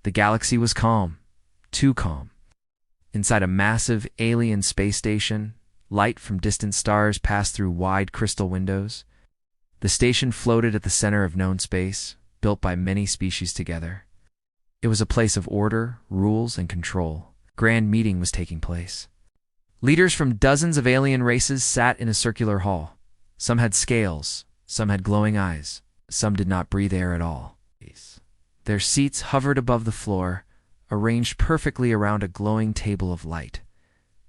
The galaxy was calm, too calm. Inside a massive alien space station, light from distant stars passed through wide crystal windows. The station floated at the center of known space, built by many species together. It was a place of order, rules, and control. Grand meeting was taking place. Leaders from dozens of alien races sat in a circular hall. Some had scales, some had glowing eyes, some did not breathe air at all. Their seats hovered above the floor, arranged perfectly around a glowing table of light.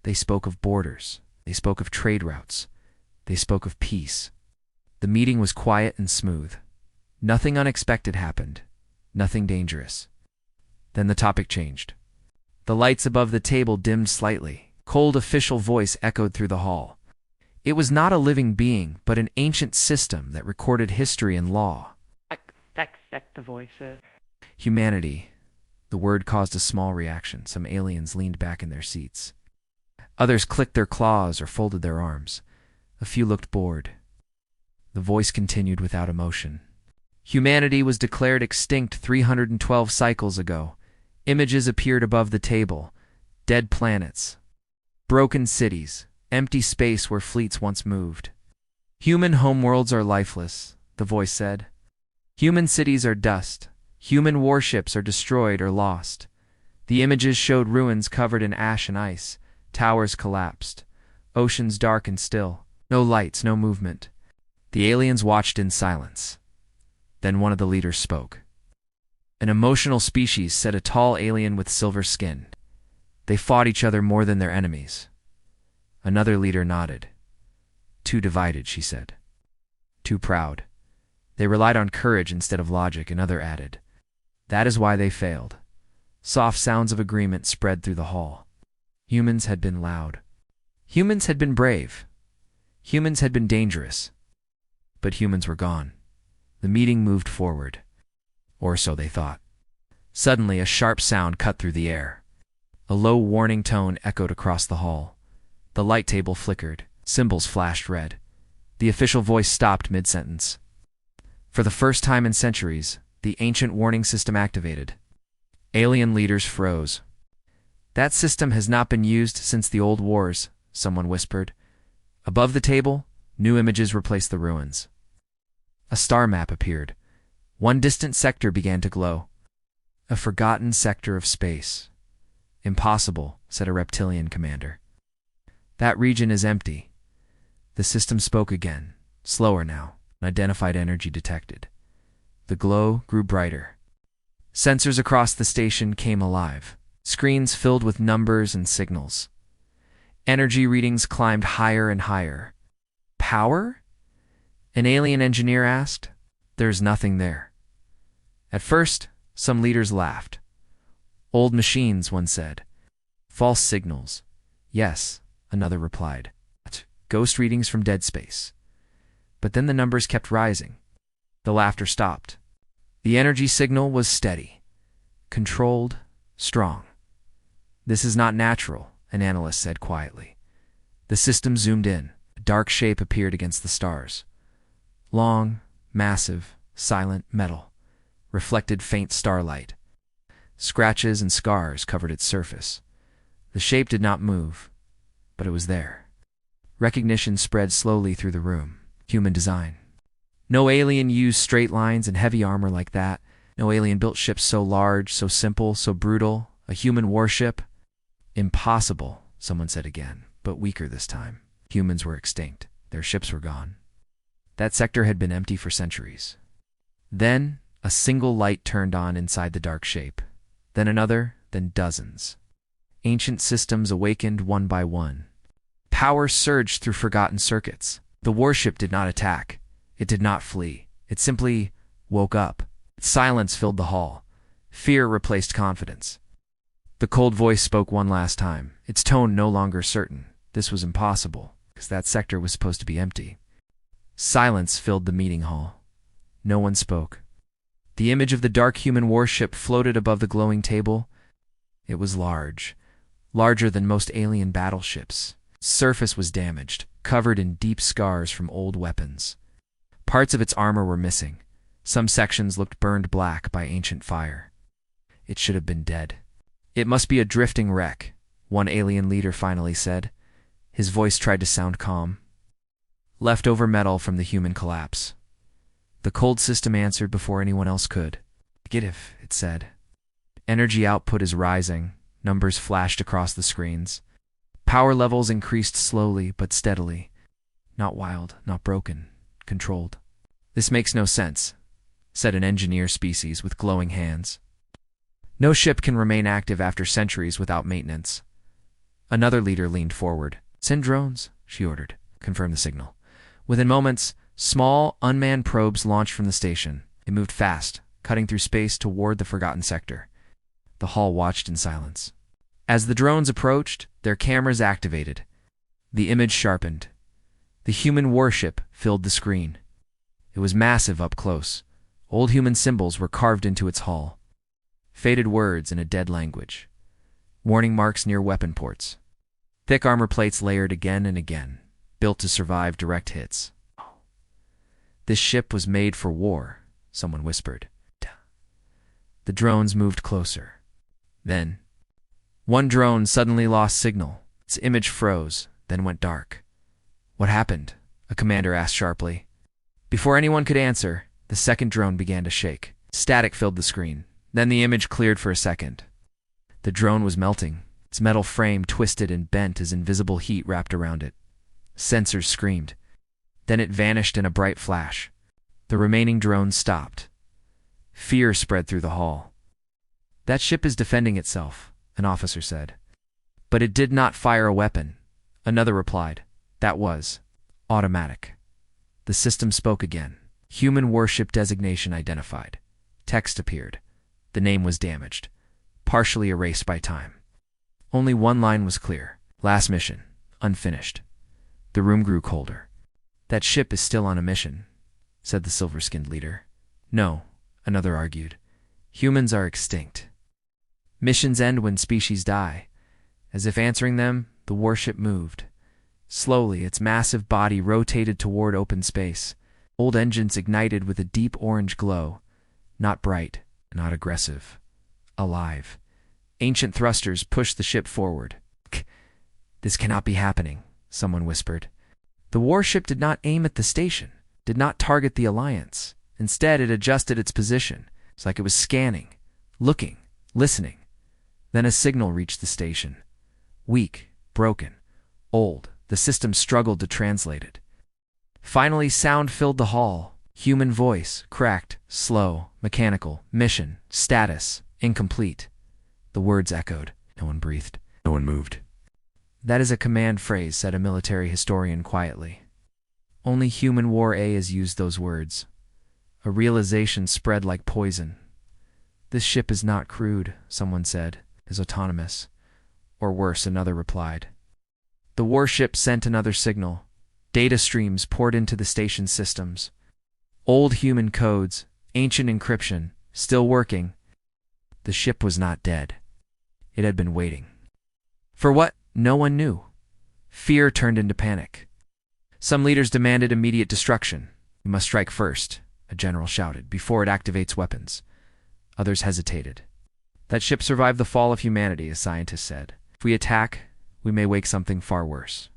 They spoke of borders. They spoke of trade routes. They spoke of peace. The meeting was quiet and smooth. Nothing unexpected happened. Nothing dangerous. Then the topic changed. The lights above the table dimmed slightly. Cold official voice echoed through the hall. It was not a living being, but an ancient system that recorded history and law. The voice said. Humanity. The word caused a small reaction. Some aliens leaned back in their seats. Others clicked their claws or folded their arms. A few looked bored. The voice continued without emotion. Humanity was declared extinct 312 cycles ago. Images appeared above the table. Dead planets. Broken cities. Empty space where fleets once moved. Human homeworlds are lifeless, the voice said. Human cities are dust. Human warships are destroyed or lost. The images showed ruins covered in ash and ice. Towers collapsed. Oceans dark and still. No lights, no movement. The aliens watched in silence. Then one of the leaders spoke. An emotional species, said a tall alien with silver skin. They fought each other more than their enemies. Another leader nodded. Too divided, she said. Too proud. They relied on courage instead of logic, another added. That is why they failed. Soft sounds of agreement spread through the hall. Humans had been loud. Humans had been brave. Humans had been dangerous. But humans were gone. The meeting moved forward. Or so they thought. Suddenly, a sharp sound cut through the air. A low warning tone echoed across the hall. The light table flickered. Symbols flashed red. The official voice stopped mid-sentence. For the first time in centuries, the ancient warning system activated. Alien leaders froze. That system has not been used since the old wars, someone whispered. Above the table, new images replaced the ruins. A star map appeared. One distant sector began to glow. A forgotten sector of space. Impossible, said a reptilian commander. That region is empty. The system spoke again, slower now. Unidentified energy detected. The glow grew brighter. Sensors across the station came alive. Screens filled with numbers and signals. Energy readings climbed higher and higher. Power? An alien engineer asked. There's nothing there. At first, some leaders laughed. Old machines, one said. False signals. Yes, another replied. Ghost readings from dead space. But then the numbers kept rising. The laughter stopped. The energy signal was steady, controlled, strong. This is not natural, an analyst said quietly. The system zoomed in. A dark shape appeared against the stars. Long, massive, silent metal, reflected faint starlight. Scratches and scars covered its surface. The shape did not move, but it was there. Recognition spread slowly through the room. Human design. No alien used straight lines and heavy armor like that. No alien built ships so large, so simple, so brutal. A human warship? Impossible, someone said again, but weaker this time. Humans were extinct. Their ships were gone. That sector had been empty for centuries. Then, a single light turned on inside the dark shape. Then another, then dozens. Ancient systems awakened one by one. Power surged through forgotten circuits. The warship did not attack. It did not flee. It simply woke up. Silence filled the hall. Fear replaced confidence. The cold voice spoke one last time, its tone no longer certain. This was impossible, because that sector was supposed to be empty. Silence filled the meeting hall. No one spoke. The image of the dark human warship floated above the glowing table. It was large, larger than most alien battleships. Its surface was damaged, covered in deep scars from old weapons. Parts of its armor were missing. Some sections looked burned black by ancient fire. It It should have been dead. It must be a drifting wreck, one alien leader finally said. His voice tried to sound calm. Leftover metal from the human collapse. The cold system answered before anyone else could. Negative, it said. Energy output is rising. Numbers flashed across the screens. Power levels increased slowly but steadily. Not wild, not broken, controlled. This makes no sense, said an engineer species with glowing hands. No ship can remain active after centuries without maintenance. Another leader leaned forward. Send drones, she ordered. Confirm the signal. Within moments, small, unmanned probes launched from the station. It moved fast, cutting through space toward the forgotten sector. The hall watched in silence. As the drones approached, their cameras activated. The image sharpened. The human warship filled the screen. It was massive up close. Old human symbols were carved into its hull. Faded words in a dead language. Warning marks near weapon ports. Thick armor plates layered again and again, built to survive direct hits. This ship was made for war, someone whispered. The drones moved closer. Then, one drone suddenly lost signal. Its image froze, then went dark. What happened? A commander asked sharply. Before anyone could answer, the second drone began to shake. Static filled the screen. Then the image cleared for a second. The drone was melting. Its metal frame twisted and bent as invisible heat wrapped around it. Sensors screamed. Then it vanished in a bright flash. The remaining drones stopped. Fear spread through the hall. That ship is defending itself, an officer said. But it did not fire a weapon. Another replied. That was automatic. The system spoke again. Human warship designation identified. Text appeared. The name was damaged, partially erased by time. Only one line was clear. Last mission, unfinished. The room grew colder. That ship is still on a mission, said the silver-skinned leader. No, another argued. Humans are extinct. Missions end when species die. As if answering them, the warship moved. Slowly, its massive body rotated toward open space. Old engines ignited with a deep orange glow. Not bright, not aggressive. Alive. Ancient thrusters pushed the ship forward. This cannot be happening, someone whispered. The warship did not aim at the station, did not target the Alliance. Instead, it adjusted its position. It's like it was scanning, looking, listening. Then a signal reached the station. Weak, broken, old. The system struggled to translate it. Finally, sound filled the hall. Human voice, cracked, slow, mechanical. Mission, status, incomplete. The words echoed. No one breathed. No one moved. That is a command phrase, said a military historian quietly. Only human war A has used those words. A realization spread like poison. This ship is not crewed, someone said, is autonomous. Or worse, another replied. The warship sent another signal. Data streams poured into the station's systems. Old human codes, ancient encryption, still working. The ship was not dead. It had been waiting. For what? No one knew. Fear turned into panic. Some leaders demanded immediate destruction. We must strike first, a general shouted, before it activates weapons. Others hesitated. That ship survived the fall of humanity, a scientist said. If we attack, we may wake something far worse.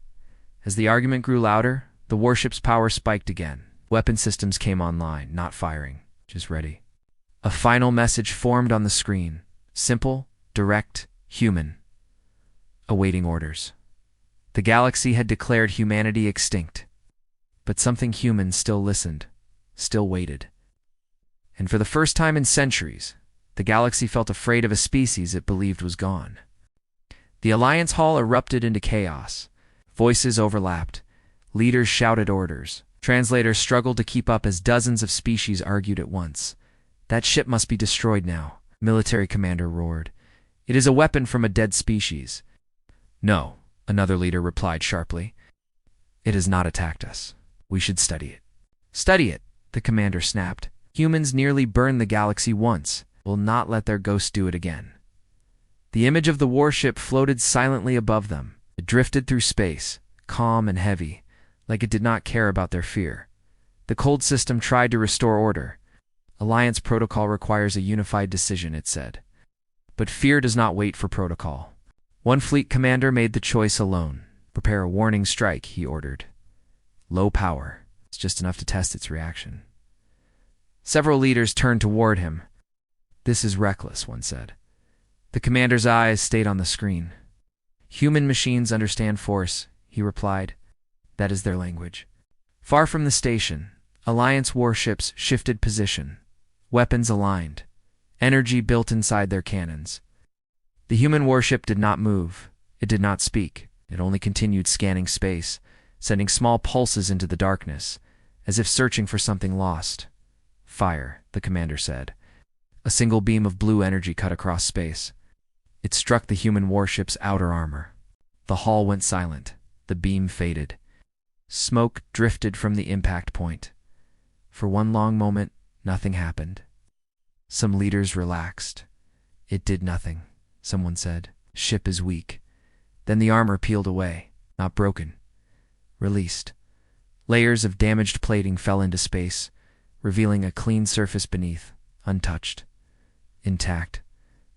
As the argument grew louder, the warship's power spiked again. Weapon systems came online, not firing, just ready. A final message formed on the screen. Simple, direct, human. Awaiting orders. The galaxy had declared humanity extinct. But something human still listened, still waited. And for the first time in centuries, the galaxy felt afraid of a species it believed was gone. The Alliance Hall erupted into chaos. Voices overlapped. Leaders shouted orders. Translators struggled to keep up as dozens of species argued at once. That ship must be destroyed now, military commander roared. It is a weapon from a dead species. No, another leader replied sharply. It has not attacked us. We should study it. Study it, the commander snapped. Humans nearly burned the galaxy once. Will not let their ghosts do it again. The image of the warship floated silently above them. It drifted through space, calm and heavy, like it did not care about their fear. The cold system tried to restore order. Alliance protocol requires a unified decision, it said. But fear does not wait for protocol. One fleet commander made the choice alone. Prepare a warning strike, he ordered. Low power. It's just enough to test its reaction. Several leaders turned toward him. This is reckless, one said. The commander's eyes stayed on the screen. Human machines understand force, he replied. That is their language. Far from the station, Alliance warships shifted position. Weapons aligned. Energy built inside their cannons. The human warship did not move. It did not speak. It only continued scanning space, sending small pulses into the darkness, as if searching for something lost. Fire, the commander said. A single beam of blue energy cut across space. It struck the human warship's outer armor. The hull went silent. The beam faded. Smoke drifted from the impact point. For one long moment, nothing happened. Some leaders relaxed. It did nothing, someone said. Ship is weak. Then the armor peeled away, not broken. Released. Layers of damaged plating fell into space, revealing a clean surface beneath, untouched. Intact.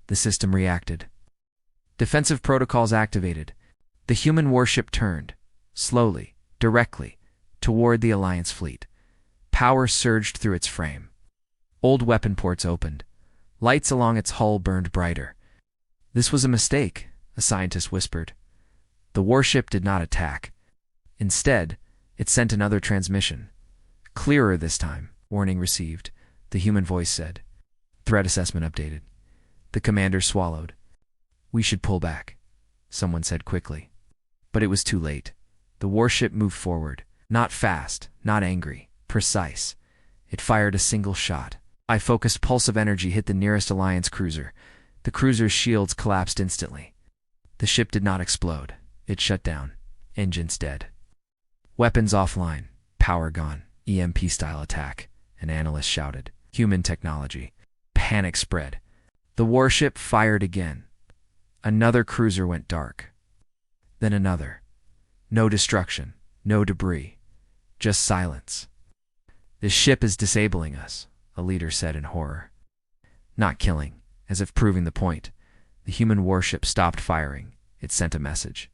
The system reacted. Defensive protocols activated. The human warship turned, slowly, directly, toward the Alliance fleet. Power surged through its frame. Old weapon ports opened. Lights along its hull burned brighter. This was a mistake, a scientist whispered. The warship did not attack. Instead, it sent another transmission. Clearer this time, warning received, the human voice said. Threat assessment updated. The commander swallowed. We should pull back, someone said quickly. But it was too late. The warship moved forward, not fast, not angry, precise. It fired a single shot. A focused pulse of energy hit the nearest Alliance cruiser. The cruiser's shields collapsed instantly. The ship did not explode. It shut down. Engines dead. Weapons offline. Power gone. EMP-style attack. An analyst shouted. Human technology. Panic spread. The warship fired again. Another cruiser went dark. Then another. No destruction. No debris. Just silence. This ship is disabling us, a leader said in horror. Not killing, as if proving the point. The human warship stopped firing. It sent a message.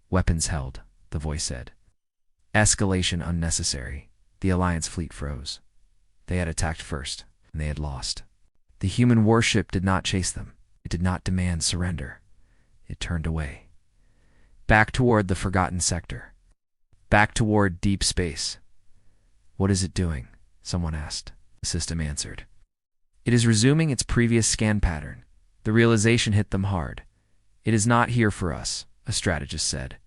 Weapons held, the voice said. Escalation unnecessary. The Alliance fleet froze. They had attacked first, and they had lost. The human warship did not chase them. It did not demand surrender. It turned away. Back toward the forgotten sector. Back toward deep space. What is it doing? Someone asked. The system answered. It is resuming its previous scan pattern. The realization hit them hard. It is not here for us, a strategist said.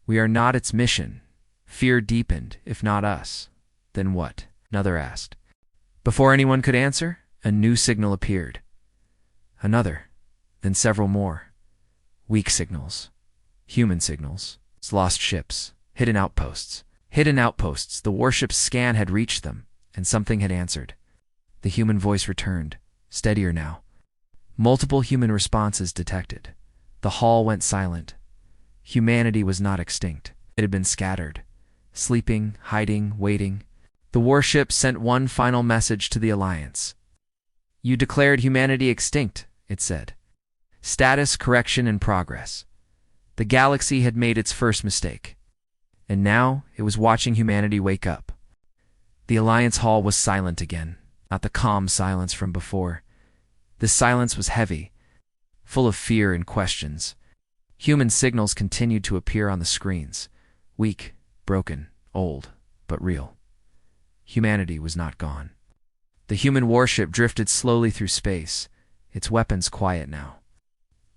We are not its mission. Fear deepened, if not us. Then what? Another asked. Before anyone could answer, a new signal appeared. Another, then several more. Weak signals. Human signals. Lost ships. Hidden outposts. Hidden outposts. The warship's scan had reached them, and something had answered. The human voice returned, steadier now. Multiple human responses detected. The hull went silent. Humanity was not extinct. It had been scattered. Sleeping, hiding, waiting. The warship sent one final message to the Alliance. You declared humanity extinct, it said. Status correction in progress. The galaxy had made its first mistake. And now it was watching humanity wake up. The Alliance hull was silent again, not the calm silence from before. This silence was heavy, full of fear and questions. Human signals continued to appear on the screens, weak, broken, old, but real. Humanity was not gone. The human warship drifted slowly through space, its weapons quiet now.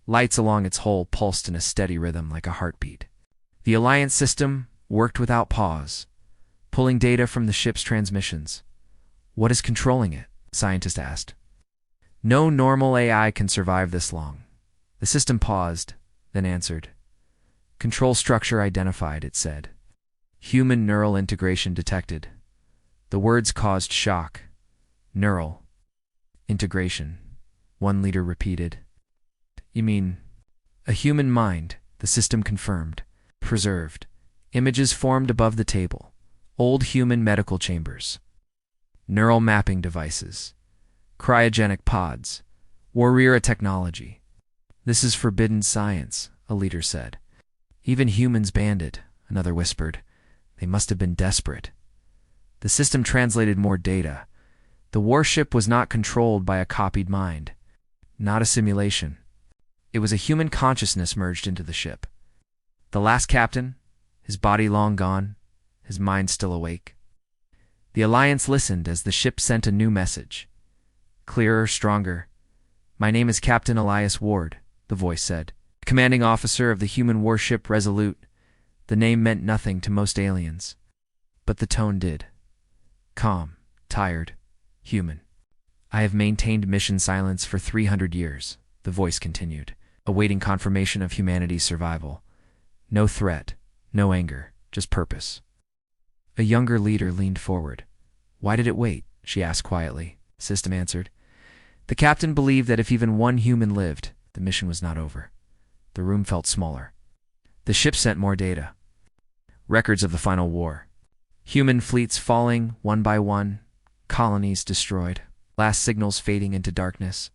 Lights along its hull pulsed in a steady rhythm like a heartbeat. The Alliance system worked without pause, pulling data from the ship's transmissions. What is controlling it? Scientists asked. No normal AI can survive this long. The system paused, then answered. Control structure identified, it said. Human neural integration detected. The words caused shock. Neural. Integration. One leader repeated. You mean, a human mind, the system confirmed. Preserved. Images formed above the table. Old human medical chambers. Neural mapping devices. Cryogenic pods. Warrior technology. This is forbidden science, a leader said. Even humans banned it, another whispered. They must have been desperate. The system translated more data. The warship was not controlled by a copied mind. Not a simulation. It was a human consciousness merged into the ship. The last captain, his body long gone, his mind still awake. The Alliance listened as the ship sent a new message. Clearer, stronger. "My name is Captain Elias Ward," the voice said. "Commanding officer of the human warship Resolute." The name meant nothing to most aliens. But the tone did. Calm, tired, human. "I have maintained mission silence for 300 years, the voice continued, awaiting confirmation of humanity's survival. No threat, no anger, just purpose. A younger leader leaned forward. "Why did it wait?" she asked quietly. System answered. The captain believed that if even one human lived, the mission was not over. The room felt smaller. The ship sent more data. Records of the final war. Human fleets falling, one by one. Colonies destroyed. Last signals fading into darkness.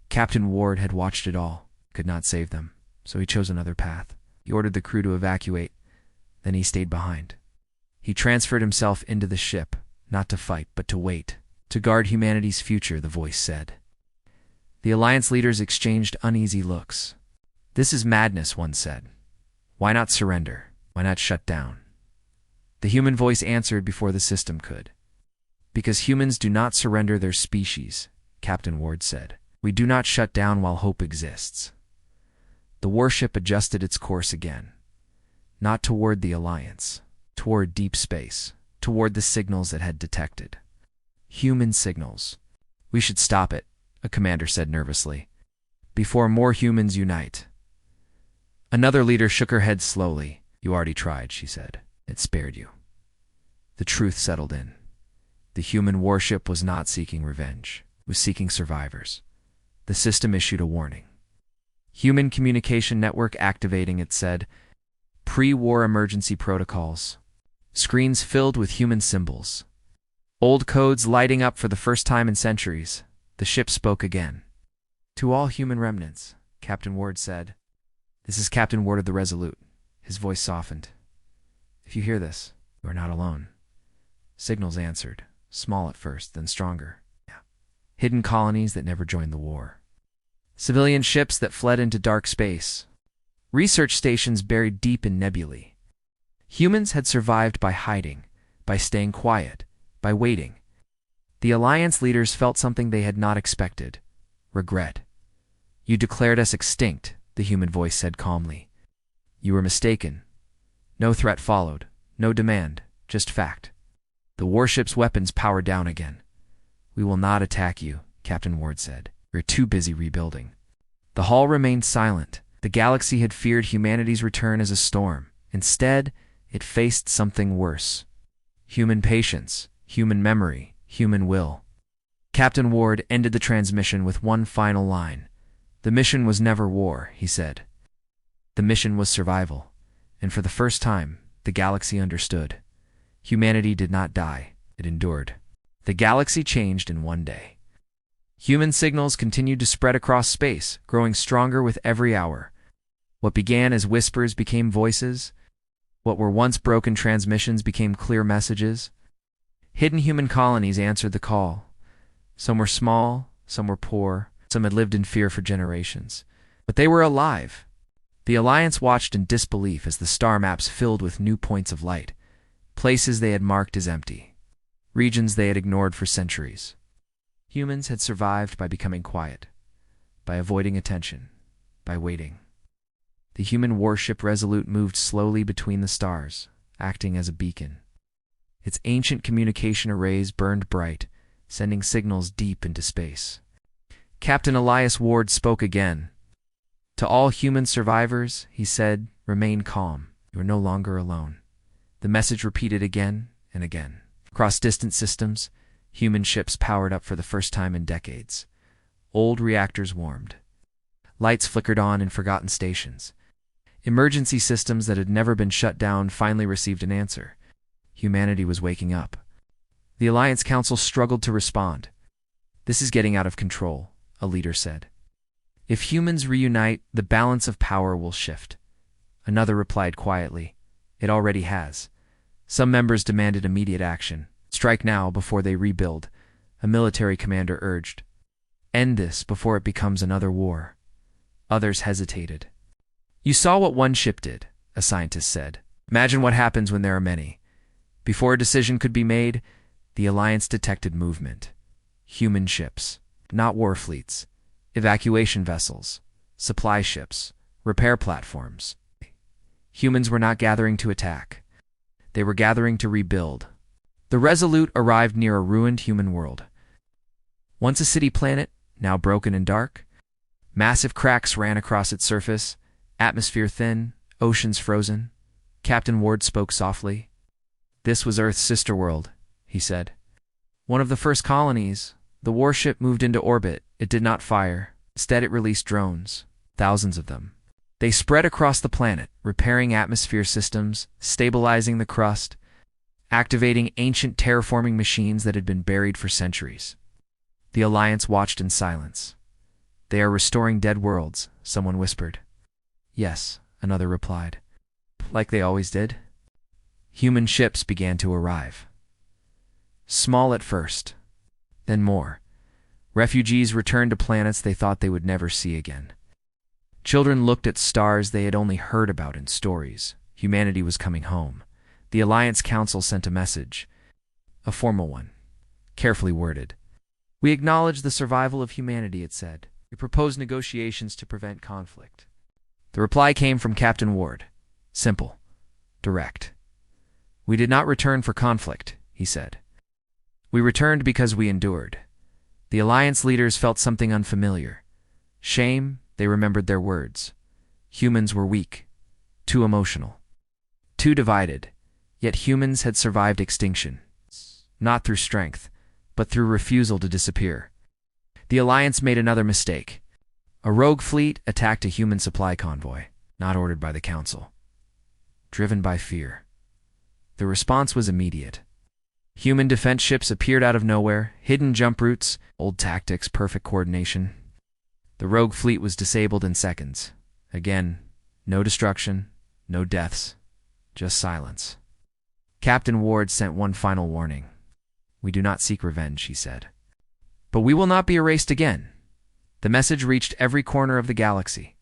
Captain Ward had watched it all, could not save them, so he chose another path. He ordered the crew to evacuate. Then he stayed behind. He transferred himself into the ship, not to fight, but to wait. To guard humanity's future, the voice said. The Alliance leaders exchanged uneasy looks. "This is madness," one said. "Why not surrender? Why not shut down?" The human voice answered before the system could. "Because humans do not surrender their species," Captain Ward said. "We do not shut down while hope exists." The warship adjusted its course again. Not toward the Alliance, toward deep space, toward the signals it had detected. Human signals. "We should stop it," a commander said nervously, "before more humans unite." Another leader shook her head slowly. "You already tried," she said. "It spared you." The truth settled in. The human warship was not seeking revenge. It was seeking survivors. The system issued a warning. "Human communication network activating," it said. "Pre-war emergency protocols." Screens filled with human symbols. Old codes lighting up for the first time in centuries. The ship spoke again. "To all human remnants," Captain Ward said. "This is Captain Ward of the Resolute." His voice softened. "If you hear this, you are not alone." Signals answered, small at first, then stronger. Hidden colonies that never joined the war. Civilian ships that fled into dark space. Research stations buried deep in nebulae. Humans had survived by hiding, by staying quiet, by waiting. The Alliance leaders felt something they had not expected. Regret. "You declared us extinct," the human voice said calmly. "You were mistaken." No threat followed, no demand, just fact. The warship's weapons powered down again. "We will not attack you," Captain Ward said. "We're too busy rebuilding." The hall remained silent. The galaxy had feared humanity's return as a storm. Instead, it faced something worse. Human patience, human memory, human will. Captain Ward ended the transmission with one final line. "The mission was never war," he said. The mission was survival. And for the first time, the galaxy understood. Humanity did not die, it endured. The galaxy changed in one day. Human signals continued to spread across space, growing stronger with every hour. What began as whispers became voices. What were once broken transmissions became clear messages. Hidden human colonies answered the call. Some were small, some were poor, some had lived in fear for generations. But they were alive. The Alliance watched in disbelief as the star maps filled with new points of light, places they had marked as empty, regions they had ignored for centuries. Humans had survived by becoming quiet, by avoiding attention, by waiting. The human warship Resolute moved slowly between the stars, acting as a beacon. Its ancient communication arrays burned bright, sending signals deep into space. Captain Elias Ward spoke again. "To all human survivors," he said, "remain calm. You are no longer alone." The message repeated again and again. Across distant systems, human ships powered up for the first time in decades. Old reactors warmed. Lights flickered on in forgotten stations. Emergency systems that had never been shut down finally received an answer. Humanity was waking up. The Alliance Council struggled to respond. "This is getting out of control," a leader said. If humans reunite, the balance of power will shift. Another replied quietly, "It already has." Some members demanded immediate action. "Strike now before they rebuild," a military commander urged. "End this before it becomes another war." Others hesitated. "You saw what one ship did," a scientist said. "Imagine what happens when there are many." Before a decision could be made, the Alliance detected movement. Human ships, not war fleets, evacuation vessels, supply ships, repair platforms. Humans were not gathering to attack. They were gathering to rebuild. The Resolute arrived near a ruined human world. Once a city planet, now broken and dark. Massive cracks ran across its surface, atmosphere thin, oceans frozen. Captain Ward spoke softly. "This was Earth's sister world," he said. "One of the first colonies. The warship moved into orbit. It did not fire. Instead, it released drones, thousands of them. They spread across the planet, repairing atmosphere systems, stabilizing the crust, activating ancient terraforming machines that had been buried for centuries." The Alliance watched in silence. "They are restoring dead worlds," someone whispered. "Yes," another replied. "Like they always did." Human ships began to arrive. Small at first, then more. Refugees returned to planets they thought they would never see again. Children looked at stars they had only heard about in stories. Humanity was coming home. The Alliance Council sent a message, a formal one, carefully worded. "We acknowledge the survival of humanity," it said. "We propose negotiations to prevent conflict." The reply came from Captain Ward. Simple, direct. "We did not return for conflict," he said. "We returned because we endured." The Alliance leaders felt something unfamiliar. Shame, they remembered their words. Humans were weak, too emotional, too divided, yet humans had survived extinction. Not through strength, but through refusal to disappear. The Alliance made another mistake. A rogue fleet attacked a human supply convoy, not ordered by the Council. Driven by fear. The response was immediate. Human defense ships appeared out of nowhere, hidden jump routes, old tactics, perfect coordination. The rogue fleet was disabled in seconds. Again, no destruction, no deaths, just silence. Captain Ward sent one final warning. "We do not seek revenge," he said. "But we will not be erased again." The message reached every corner of the galaxy.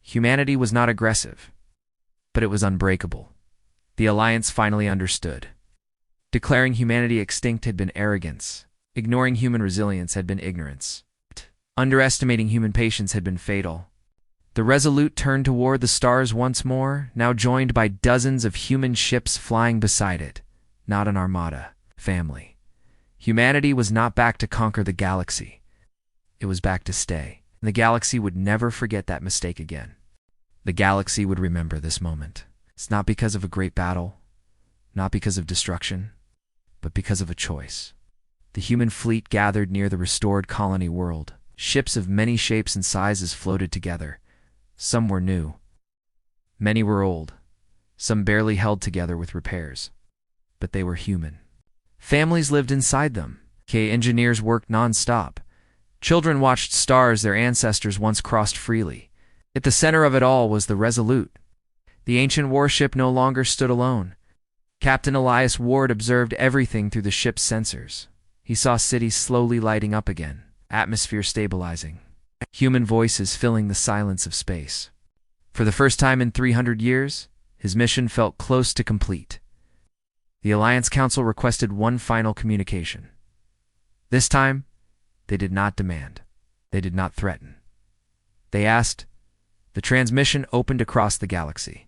Humanity was not aggressive, but it was unbreakable. The Alliance finally understood. Declaring humanity extinct had been arrogance. Ignoring human resilience had been ignorance. Underestimating human patience had been fatal. The Resolute turned toward the stars once more, now joined by dozens of human ships flying beside it. Not an armada, family. Humanity was not back to conquer the galaxy. It was back to stay. And the galaxy would never forget that mistake again. The galaxy would remember this moment. It's not because of a great battle, not because of destruction, but because of a choice. The human fleet gathered near the restored colony world. Ships of many shapes and sizes floated together. Some were new. Many were old. Some barely held together with repairs. But they were human. Families lived inside them. Engineers worked non-stop. Children watched stars their ancestors once crossed freely. At the center of it all was the Resolute. The ancient warship no longer stood alone. Captain Elias Ward observed everything through the ship's sensors. He saw cities slowly lighting up again, atmosphere stabilizing, human voices filling the silence of space. For the first time in 300 years, his mission felt close to complete. The Alliance Council requested one final communication. This time, they did not demand. They did not threaten. They asked. The transmission opened across the galaxy.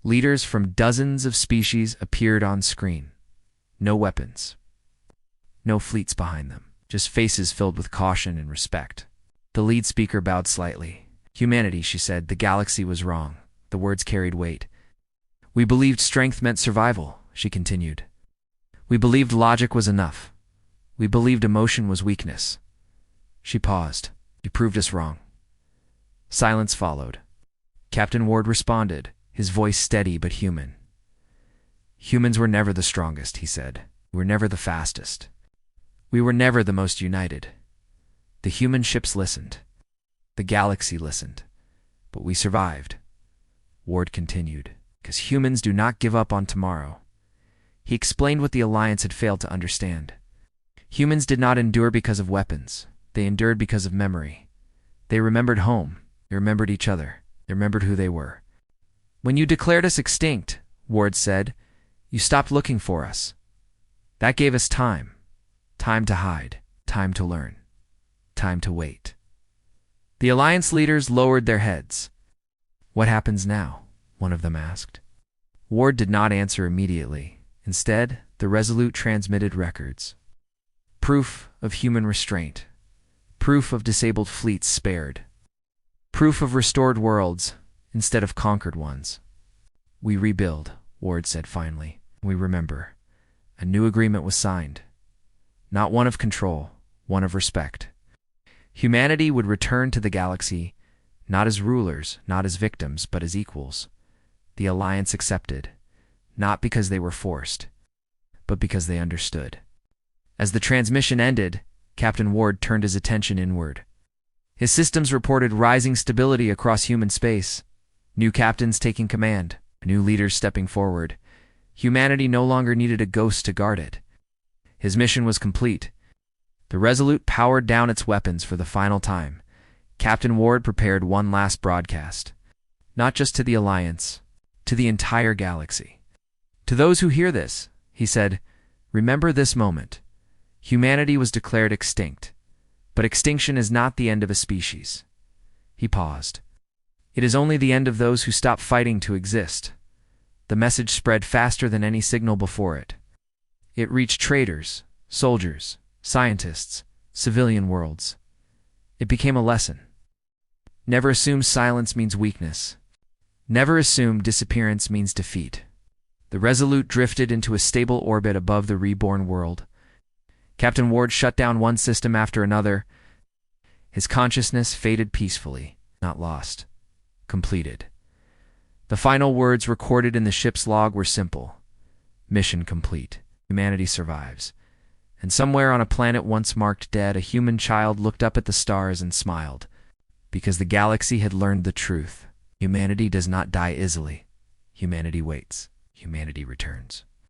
Leaders from dozens of species appeared on screen. No weapons. No fleets behind them. Just faces filled with caution and respect. The lead speaker bowed slightly. "Humanity," she said, "the galaxy was wrong." The words carried weight. "We believed strength meant survival," she continued. "We believed logic was enough. We believed emotion was weakness." She paused. "You proved us wrong." Silence followed. Captain Ward responded, his voice steady but human. "Humans were never the strongest," he said. "We were never the fastest. We were never the most united." The human ships listened. The galaxy listened. But we survived. Ward continued, because humans do not give up on tomorrow. He explained what the Alliance had failed to understand. Humans did not endure because of weapons. They endured because of memory. They remembered home. They remembered each other. They remembered who they were. When you declared us extinct, Ward said, you stopped looking for us. That gave us time. Time to hide. Time to learn. Time to wait. The Alliance leaders lowered their heads. What happens now? One of them asked. Ward did not answer immediately. Instead, the Resolute transmitted records. Proof of human restraint. Proof of disabled fleets spared. Proof of restored worlds instead of conquered ones. We rebuild, Ward said finally. We remember. A new agreement was signed. Not one of control, one of respect. Humanity would return to the galaxy, not as rulers, not as victims, but as equals. The Alliance accepted, not because they were forced, but because they understood. As the transmission ended, Captain Ward turned his attention inward. His systems reported rising stability across human space, new captains taking command, new leaders stepping forward. Humanity no longer needed a ghost to guard it. His mission was complete. The Resolute powered down its weapons for the final time. Captain Ward prepared one last broadcast, not just to the Alliance, to the entire galaxy. To those who hear this, he said, remember this moment. Humanity was declared extinct, but extinction is not the end of a species. He paused. It is only the end of those who stop fighting to exist. The message spread faster than any signal before it. It reached traders, soldiers, scientists, civilian worlds. It became a lesson. Never assume silence means weakness. Never assume disappearance means defeat. The Resolute drifted into a stable orbit above the reborn world. Captain Ward shut down one system after another. His consciousness faded peacefully, not lost, completed. The final words recorded in the ship's log were simple. Mission complete. Humanity survives. And somewhere on a planet once marked dead, a human child looked up at the stars and smiled, because the galaxy had learned the truth. Humanity does not die easily. Humanity waits. Humanity returns.